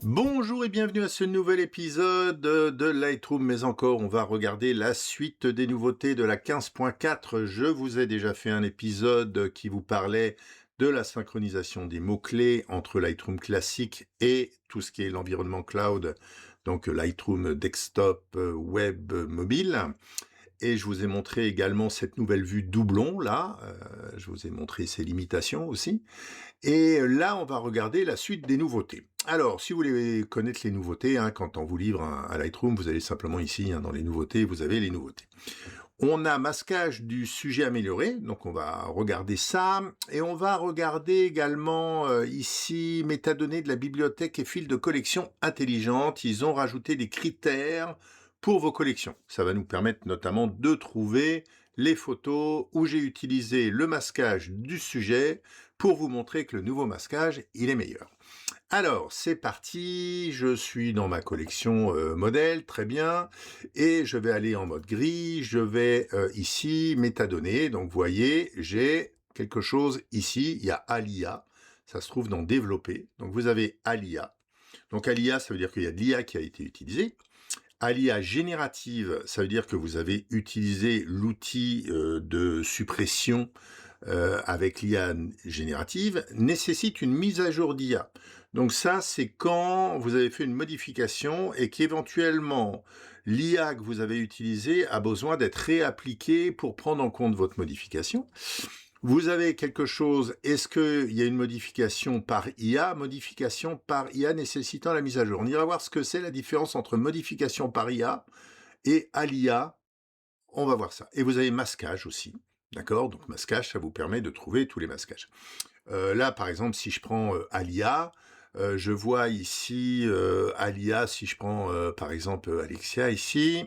Bonjour et bienvenue à ce nouvel épisode de Lightroom, mais encore on va regarder la suite des nouveautés de la 15.4. Je vous ai déjà fait un épisode qui vous parlait de la synchronisation des mots-clés entre Lightroom classique et tout ce qui est l'environnement cloud, donc Lightroom desktop, web, mobile. Et je vous ai montré également cette nouvelle vue doublon là, je vous ai montré ses limitations aussi. Et là, on va regarder la suite des nouveautés. Alors, si vous voulez connaître les nouveautés, quand on vous livre un Lightroom, vous allez simplement ici, dans les nouveautés, vous avez les nouveautés. On a masquage du sujet amélioré, donc on va regarder ça. Et on va regarder également ici, métadonnées de la bibliothèque et fils de collection intelligente. Ils ont rajouté des critères pour vos collections. Ça va nous permettre notamment de trouver les photos où j'ai utilisé le masquage du sujet pour vous montrer que le nouveau masquage, il est meilleur. Alors, c'est parti, je suis dans ma collection modèle, très bien, et je vais aller en mode gris, je vais ici, métadonnées, donc vous voyez, j'ai quelque chose ici, il y a Alia, ça se trouve dans développer, donc vous avez Alia, donc Alia, ça veut dire qu'il y a de l'IA qui a été utilisée. Alia générative, ça veut dire que vous avez utilisé l'outil de suppression avec l'IA générative, nécessite une mise à jour d'IA. Donc ça, c'est quand vous avez fait une modification et qu'éventuellement l'IA que vous avez utilisée a besoin d'être réappliquée pour prendre en compte votre modification. Vous avez quelque chose, est-ce qu'il y a une modification par IA nécessitant la mise à jour. On ira voir ce que c'est la différence entre modification par IA et à l'IA. On va voir ça. Et vous avez masquage aussi. D'accord? Donc masquage, ça vous permet de trouver tous les masquages. Là, par exemple, si je prends Alia, je vois ici Alia, si je prends par exemple Alexia ici.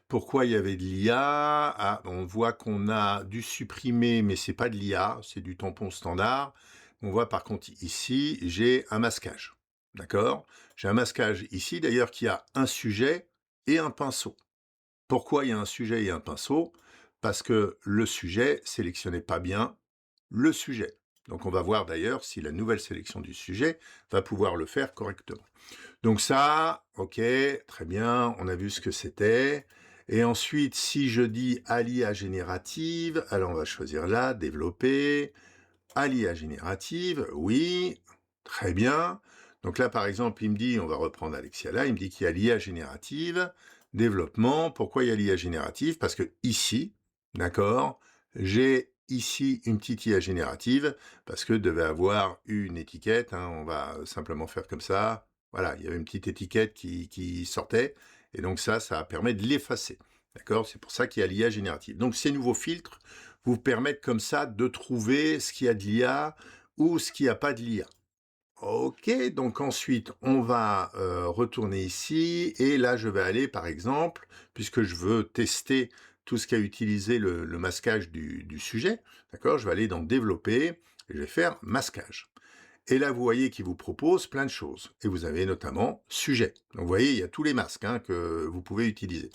Pourquoi il y avait de l'IA? On voit qu'on a dû supprimer, mais c'est pas de l'IA, c'est du tampon standard. On voit par contre ici, j'ai un masquage. D'accord? J'ai un masquage ici, d'ailleurs, qui a un sujet et un pinceau. Pourquoi il y a un sujet et un pinceau? Parce que le sujet sélectionnait pas bien le sujet. Donc on va voir d'ailleurs si la nouvelle sélection du sujet va pouvoir le faire correctement. Donc ça, ok, très bien, on a vu ce que c'était. Et ensuite, si je dis à l'IA générative, alors on va choisir là, développer, à l'IA générative, oui, très bien. Donc là, par exemple, il me dit, on va reprendre Alexia là, il me dit qu'il y a l'IA générative, développement. Pourquoi il y a l'IA générative? Parce que ici, d'accord, j'ai ici une petite IA générative, parce que devait avoir une étiquette, on va simplement faire comme ça. Voilà, il y avait une petite étiquette qui sortait, et donc ça permet de l'effacer. D'accord? C'est pour ça qu'il y a l'IA générative. Donc ces nouveaux filtres vous permettent comme ça de trouver ce qu'il y a de l'IA ou ce qu'il n'y a pas de l'IA. Ok, donc ensuite, on va retourner ici, et là, je vais aller, par exemple, puisque je veux tester tout ce qu'a utilisé le masquage du sujet, d'accord, je vais aller dans Développer, et je vais faire Masquage. Et là, vous voyez qu'il vous propose plein de choses. Et vous avez notamment Sujet. Donc, vous voyez, il y a tous les masques que vous pouvez utiliser.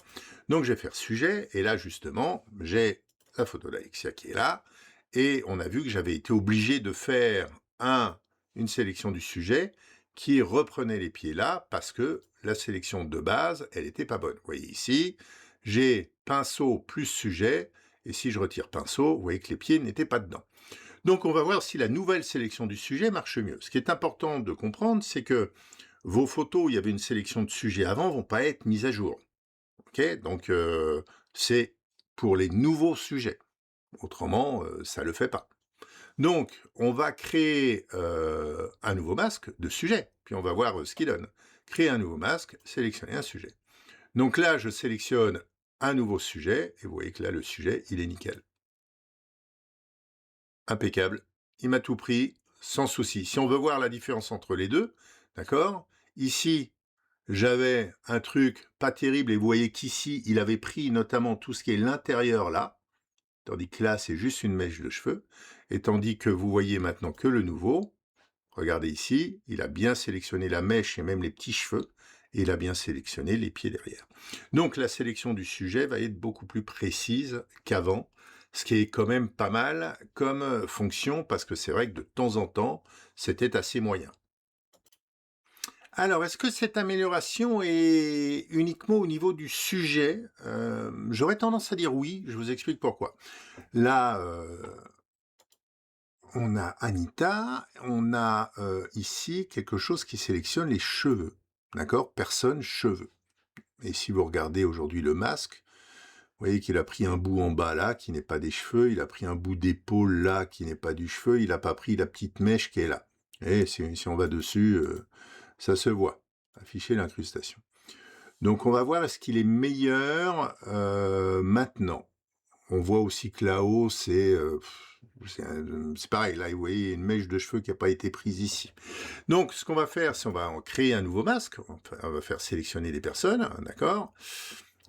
Donc, je vais faire Sujet, et là, justement, j'ai la photo d'Alexia qui est là, et on a vu que j'avais été obligé de faire une sélection du sujet qui reprenait les pieds là, parce que la sélection de base, elle n'était pas bonne. Vous voyez ici, j'ai pinceau plus sujet, et si je retire pinceau, vous voyez que les pieds n'étaient pas dedans. Donc on va voir si la nouvelle sélection du sujet marche mieux. Ce qui est important de comprendre, c'est que vos photos où il y avait une sélection de sujets avant vont pas être mises à jour. Ok, donc c'est pour les nouveaux sujets. Autrement, ça le fait pas. Donc, on va créer un nouveau masque de sujet, puis on va voir ce qu'il donne. Créer un nouveau masque, sélectionner un sujet. Donc là, je sélectionne un nouveau sujet, et vous voyez que là, le sujet, il est nickel. Impeccable. Il m'a tout pris, sans souci. Si on veut voir la différence entre les deux, d'accord? Ici, j'avais un truc pas terrible, et vous voyez qu'ici, il avait pris notamment tout ce qui est l'intérieur là, tandis que là, c'est juste une mèche de cheveux, et tandis que vous voyez maintenant que le nouveau, regardez ici, il a bien sélectionné la mèche et même les petits cheveux, et il a bien sélectionné les pieds derrière. Donc la sélection du sujet va être beaucoup plus précise qu'avant, Ce qui est quand même pas mal comme fonction, parce que c'est vrai que de temps en temps, c'était assez moyen. Alors, est-ce que cette amélioration est uniquement au niveau du sujet? J'aurais tendance à dire oui, je vous explique pourquoi. Là, on a Anita, on a, ici quelque chose qui sélectionne les cheveux, d'accord? Personne, cheveux. Et si vous regardez aujourd'hui le masque, vous voyez qu'il a pris un bout en bas là, qui n'est pas des cheveux, il a pris un bout d'épaule là, qui n'est pas du cheveu, il n'a pas pris la petite mèche qui est là. Et si on va dessus, ça se voit. Afficher l'incrustation. Donc on va voir est-ce qu'il est meilleur maintenant. On voit aussi que là-haut, c'est pareil. Là, vous voyez une mèche de cheveux qui n'a pas été prise ici. Donc ce qu'on va faire, c'est on va en créer un nouveau masque. On va faire sélectionner des personnes, hein, d'accord?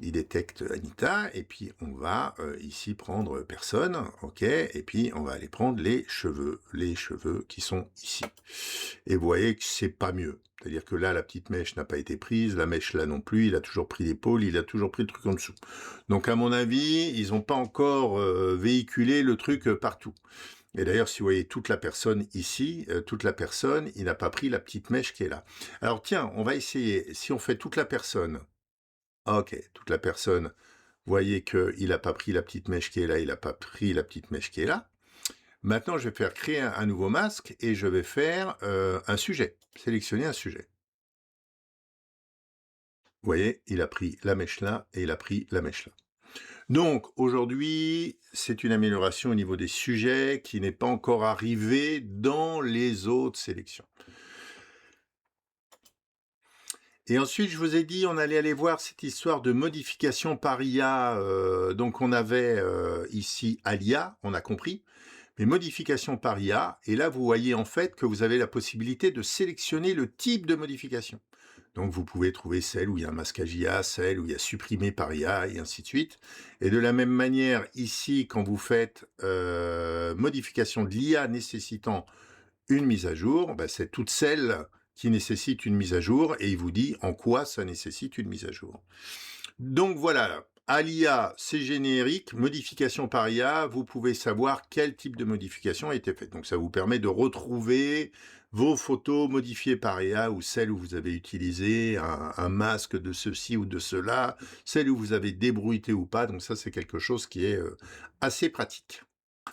Il détecte Anita, et puis on va ici prendre personne, ok, et puis on va aller prendre les cheveux qui sont ici. Et vous voyez que c'est pas mieux. C'est-à-dire que là, la petite mèche n'a pas été prise, la mèche là non plus, il a toujours pris l'épaule, il a toujours pris le truc en dessous. Donc à mon avis, ils n'ont pas encore véhiculé le truc partout. Et d'ailleurs, si vous voyez toute la personne ici, toute la personne, il n'a pas pris la petite mèche qui est là. Alors tiens, on va essayer, si on fait toute la personne, ok, toute la personne, vous voyez qu'il n'a pas pris la petite mèche qui est là, il n'a pas pris la petite mèche qui est là. Maintenant, je vais faire créer un nouveau masque et je vais faire un sujet, sélectionner un sujet. Vous voyez, il a pris la mèche là et il a pris la mèche là. Donc, aujourd'hui, c'est une amélioration au niveau des sujets qui n'est pas encore arrivée dans les autres sélections. Et ensuite, je vous ai dit, on allait aller voir cette histoire de modification par IA. Donc, on avait ici Alia, on a compris, mais modification par IA. Et là, vous voyez en fait que vous avez la possibilité de sélectionner le type de modification. Donc, vous pouvez trouver celle où il y a un masquage IA, celle où il y a supprimé par IA, et ainsi de suite. Et de la même manière, ici, quand vous faites modification de l'IA nécessitant une mise à jour, bah, c'est toutes celles qui nécessitent une mise à jour, et il vous dit en quoi ça nécessite une mise à jour. Donc voilà, à l'IA, c'est générique, modification par IA, vous pouvez savoir quel type de modification a été faite. Donc ça vous permet de retrouver vos photos modifiées par IA ou celles où vous avez utilisé un masque de ceci ou de cela, celles où vous avez débruité ou pas. Donc ça, c'est quelque chose qui est assez pratique.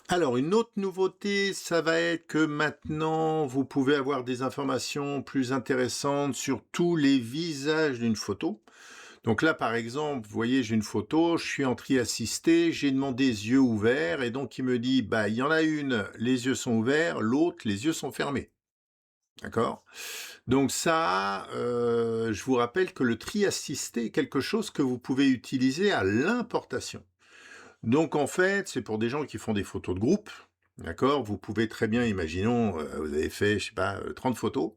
Alors, une autre nouveauté, ça va être que maintenant, vous pouvez avoir des informations plus intéressantes sur tous les visages d'une photo. Donc là, par exemple, vous voyez, j'ai une photo, je suis en tri assisté, j'ai demandé yeux ouverts, et donc il me dit, bah, il y en a une, les yeux sont ouverts, l'autre, les yeux sont fermés. D'accord? Donc ça, je vous rappelle que le tri assisté est quelque chose que vous pouvez utiliser à l'importation. Donc en fait, c'est pour des gens qui font des photos de groupe, d'accord? Vous pouvez très bien, imaginons, vous avez fait, je sais pas, 30 photos,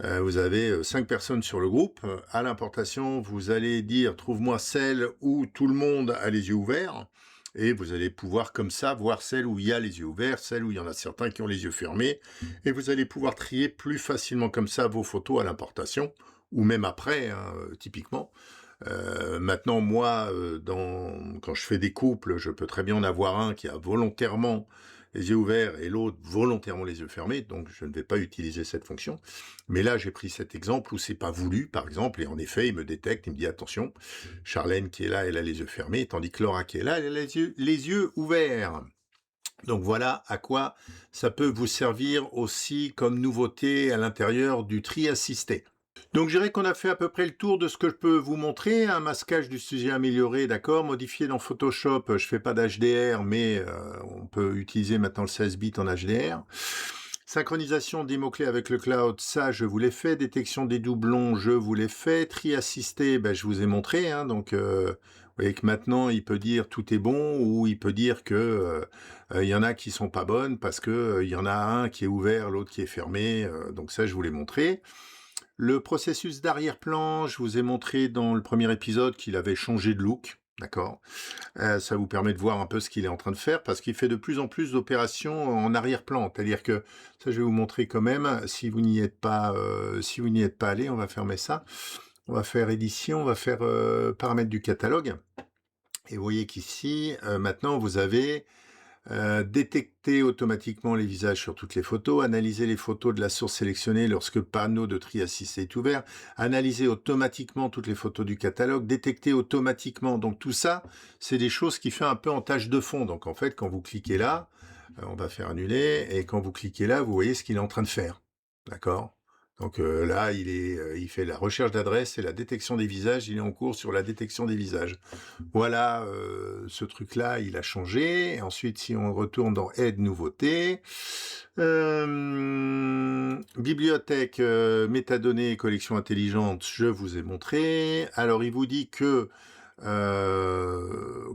vous avez 5 personnes sur le groupe. À l'importation, vous allez dire, trouve-moi celle où tout le monde a les yeux ouverts. Et vous allez pouvoir comme ça voir celle où il y a les yeux ouverts, celle où il y en a certains qui ont les yeux fermés. Et vous allez pouvoir trier plus facilement comme ça vos photos à l'importation, ou même après, hein, typiquement. Maintenant, moi, quand je fais des couples, je peux très bien en avoir un qui a volontairement les yeux ouverts et l'autre volontairement les yeux fermés, donc je ne vais pas utiliser cette fonction. Mais là, j'ai pris cet exemple où c'est pas voulu, par exemple, et en effet, il me détecte, il me dit attention, Charlène qui est là, elle a les yeux fermés, tandis que Laura qui est là, elle a les yeux ouverts. Donc voilà à quoi ça peut vous servir aussi comme nouveauté à l'intérieur du tri assisté. Donc je dirais qu'on a fait à peu près le tour de ce que je peux vous montrer. Un masquage du sujet amélioré, d'accord, modifié dans Photoshop. Je fais pas d'HDR, mais on peut utiliser maintenant le 16 bits en HDR. Synchronisation des mots-clés avec le cloud, ça je vous l'ai fait. Détection des doublons, je vous l'ai fait. Tri assisté, ben, je vous ai montré. Hein, donc vous voyez que maintenant il peut dire tout est bon, ou il peut dire que il y en a qui sont pas bonnes parce que il y en a un qui est ouvert, l'autre qui est fermé. Donc ça je vous l'ai montré. Le processus d'arrière-plan, je vous ai montré dans le premier épisode qu'il avait changé de look, d'accord? Ça vous permet de voir un peu ce qu'il est en train de faire, parce qu'il fait de plus en plus d'opérations en arrière-plan. C'est-à-dire que, ça je vais vous montrer quand même, si vous n'y êtes pas allé, on va fermer ça. On va faire édition, on va faire paramètres du catalogue. Et vous voyez qu'ici, maintenant vous avez détecter automatiquement les visages sur toutes les photos, analyser les photos de la source sélectionnée lorsque panneau de tri assisté est ouvert, analyser automatiquement toutes les photos du catalogue, détecter automatiquement. Donc tout ça, c'est des choses qui fait un peu en tâche de fond. Donc en fait, quand vous cliquez là, on va faire annuler, et quand vous cliquez là, vous voyez ce qu'il est en train de faire. D'accord? Donc là, il fait la recherche d'adresse et la détection des visages. Il est en cours sur la détection des visages. Voilà, ce truc-là, il a changé. Et ensuite, si on retourne dans Aide, nouveautés, bibliothèque, métadonnées et collection intelligente, je vous ai montré. Alors, il vous dit que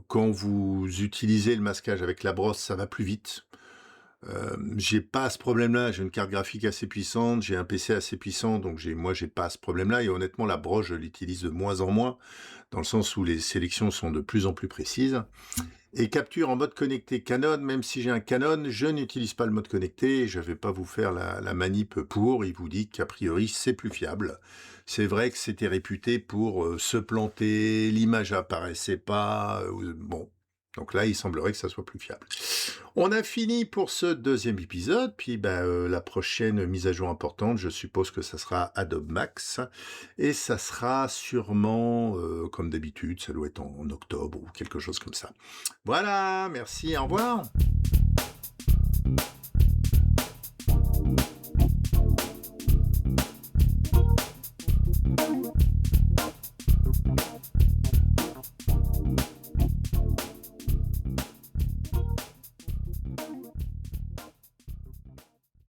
quand vous utilisez le masquage avec la brosse, ça va plus vite. J'ai pas ce problème-là, j'ai une carte graphique assez puissante, j'ai un PC assez puissant, donc j'ai pas ce problème-là, et honnêtement, la broche, je l'utilise de moins en moins, dans le sens où les sélections sont de plus en plus précises. Et capture en mode connecté Canon, même si j'ai un Canon, je n'utilise pas le mode connecté, je vais pas vous faire la manip pour, il vous dit qu'a priori c'est plus fiable. C'est vrai que c'était réputé pour se planter, l'image apparaissait pas, bon. Donc là, il semblerait que ça soit plus fiable. On a fini pour ce deuxième épisode, puis la prochaine mise à jour importante, je suppose que ça sera Adobe Max, et ça sera sûrement, comme d'habitude, ça doit être en octobre ou quelque chose comme ça. Voilà, merci, au revoir.